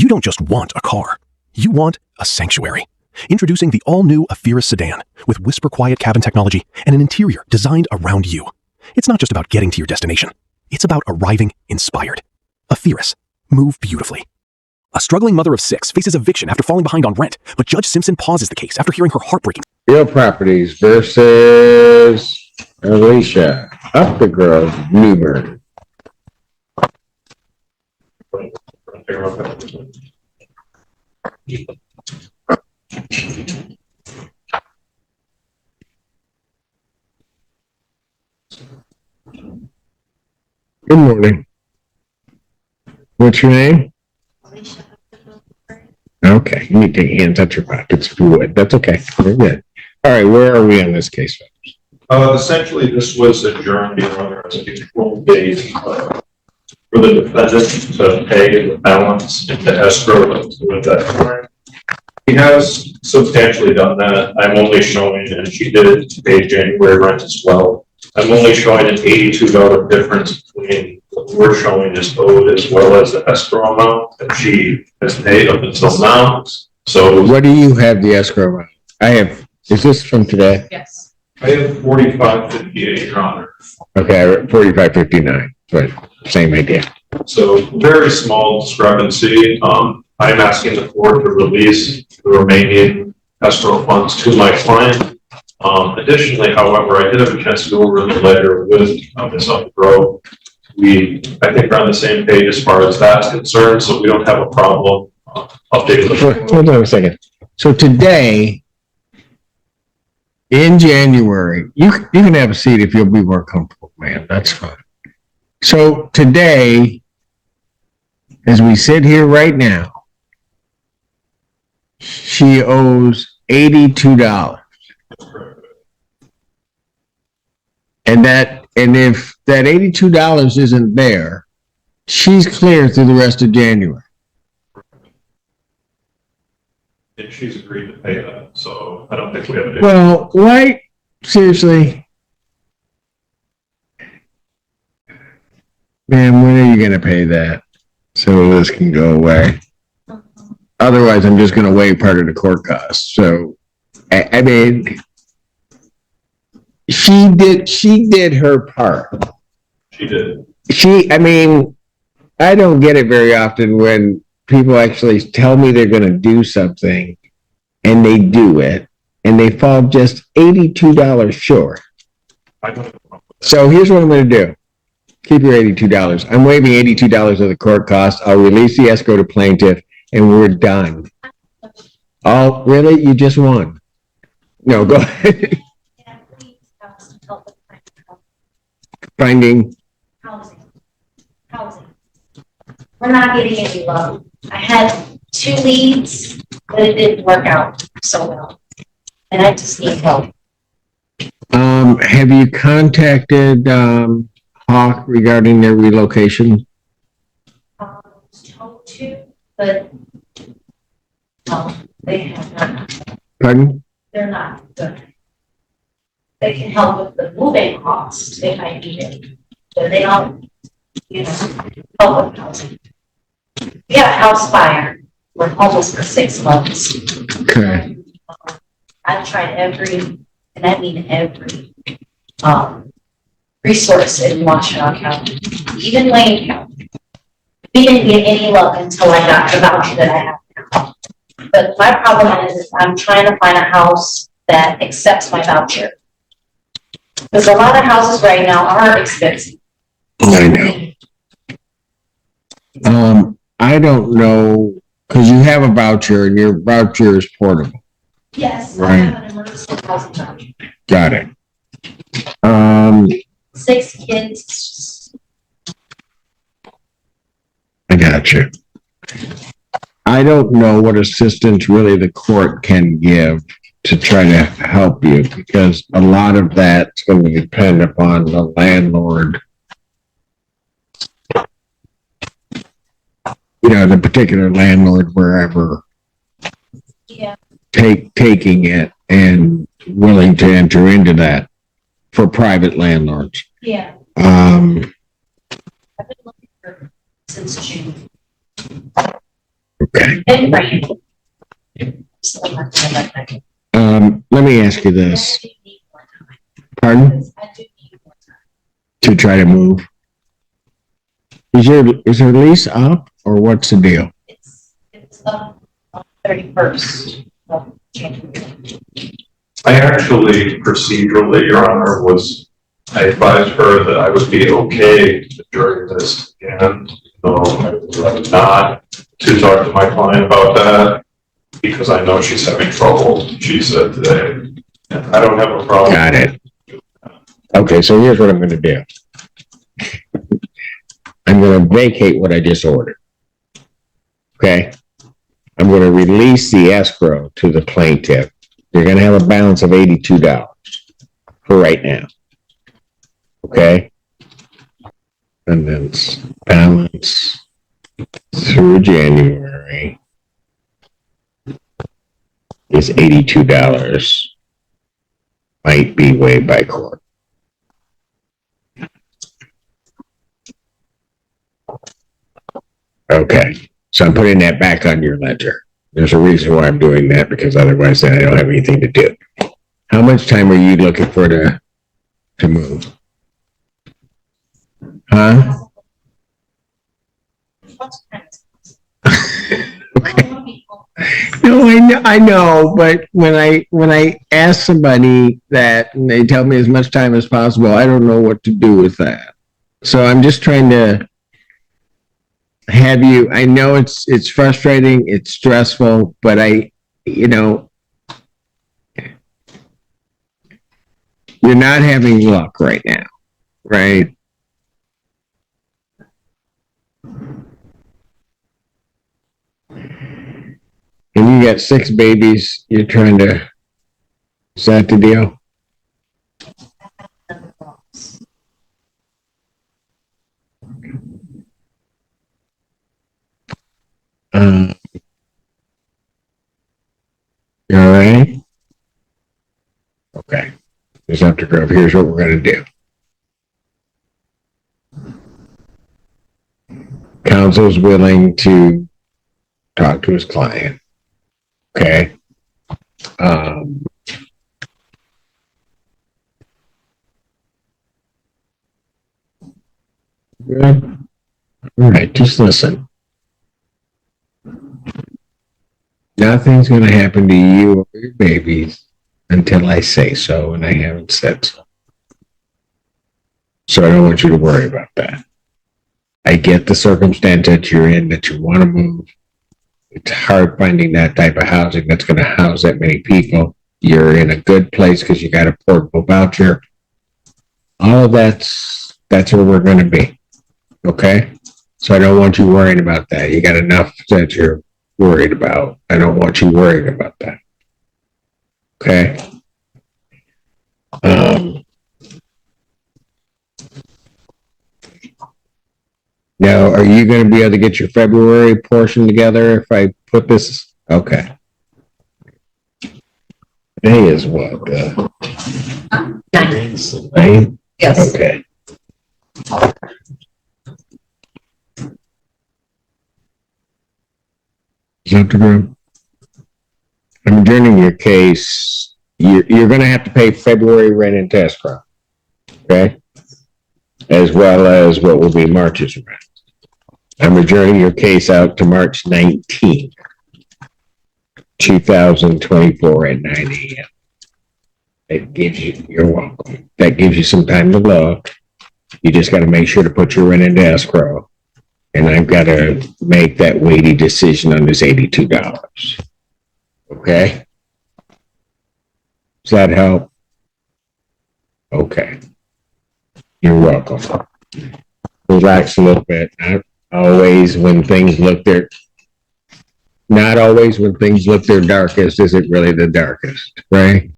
You don't just want a car. You want a sanctuary. Introducing the all-new Eviction sedan with whisper-quiet cabin technology and an interior designed around you. It's not just about getting to your destination. It's about arriving inspired. Eviction. Move beautifully. A struggling mother of 6 faces eviction after falling behind on rent, but Judge Simpson pauses the case after hearing her heartbreaking. Real Properties versus Alicia, Up the Grove, Newburgh. Good morning. What's your name? Alicia. Okay, you need to take your hands out your pockets if you would. That's okay. Very good. All right, where are we on this case? Essentially, this was adjourned before the 12 days for the defendant to pay the balance into escrow with that client. He has substantially done that. I'm only showing, and she did pay January rent as well. I'm only showing an $82 difference between what we're showing is owed as well as the escrow amount that she has paid up until now. So What do you have the escrow on? I have, is this from today? Yes. I have 4558, Your Honor. Okay, 4559, but same idea. So very small discrepancy. I'm asking the court to release the remaining escrow funds to my client. Additionally, however, I did have a chance to go over the letter with Ms. Upgrove. I think we're on the same page as far as that's concerned, so we don't have a problem updating the. Hold on a second. So today, in January, you can have a seat if you'll be more comfortable, man. That's fine. So today, as we sit here right now, she owes $82. And if that $82 isn't there, she's clear through the rest of January. And she's agreed to pay that, so I don't think we have an issue. Well, why? Seriously? Man, when are you going to pay that so this can go away? Otherwise, I'm just going to waive part of the court costs. So, I mean, she did her part. She did. I mean, I don't get it very often when people actually tell me they're going to do something and they do it and they fall just $82 short. I don't know. So here's what I'm going to do. Keep your $82. I'm waiving $82 of the court costs. I'll release the escrow to plaintiff and we're done. Oh, really? You just won? No, go ahead. Finding Housing. We're not getting any love. I had 2 leads, but it didn't work out so well. And I just need help. Have you contacted Hawk regarding their relocation? I was told to, but no, they have not. Pardon? They're not good. They can help with the moving cost if I need it, but they don't, help with housing. We had a house fire. We're homeless for 6 months. Okay. I've tried every resource in Washtenaw County, even Wayne County. We didn't get any luck until I got the voucher that I have now. But my problem is I'm trying to find a house that accepts my voucher. Because a lot of houses right now are expensive. I know. I don't know, because you have a voucher and your voucher is portable. Yes, Right. I have an emergency housing voucher. Got it. 6 kids. I got you. I don't know what assistance really the court can give to try to help you, because a lot of that's going to depend upon the landlord. The particular landlord, wherever Yeah. taking it and willing to enter into that for private landlords. Yeah. Um, I've been looking for since June. Okay. And right. Let me ask you this. Pardon? To try to move. Is your lease up or what's the deal? It's up on 31st of January. I actually procedurally, Your Honor, I advised her that I would be okay during this and no, I would not to talk to my client about that because I know she's having trouble. She said today, I don't have a problem. Got it. Okay, so here's what I'm gonna do. I'm gonna vacate what I just ordered. Okay? I'm gonna release the escrow to the plaintiff. You're gonna have a balance of $82 for right now. Okay? And then balance through January is $82. Might be waived by court. Okay, so I'm putting that back on your ledger. There's a reason why I'm doing that because otherwise I don't have anything to do. How much time are you looking for to move? Huh? No, I know, but when I ask somebody that and they tell me as much time as possible, I don't know what to do with that. So I'm just trying to have you, I know it's frustrating, it's stressful, but you're not having luck right now, right? And you got 6 babies, you're trying to, is that the deal? You all right? Okay. Just have to grab, here's what we're going to do. Counsel's willing to talk to his client. Okay. Good. All right, just listen. Nothing's going to happen to you or your babies until I say so, and I haven't said so. So I don't want you to worry about that. I get the circumstance that you're in, that you want to move. It's hard finding that type of housing that's going to house that many people. You're in a good place because you got a portable voucher. All of that's where we're going to be. Okay? So I don't want you worrying about that. You got enough that you're worried about. I don't want you worrying about that. Okay? Now, are you going to be able to get your February portion together if I put this? Okay. Today is what? 9? Yes. Okay. Gentlemen, I'm adjourning your case. You're going to have to pay February rent and escrow. Okay? As well as what will be March's rent. I'm adjourning your case out to March 19th, 2024 at 9 a.m. It gives you, you're welcome. That gives you some time to look. You just got to make sure to put your rent into escrow. And I've got to make that weighty decision on this $82. Okay? Does that help? Okay. You're welcome. Relax a little bit. Not always when things look their darkest is it really the darkest, right?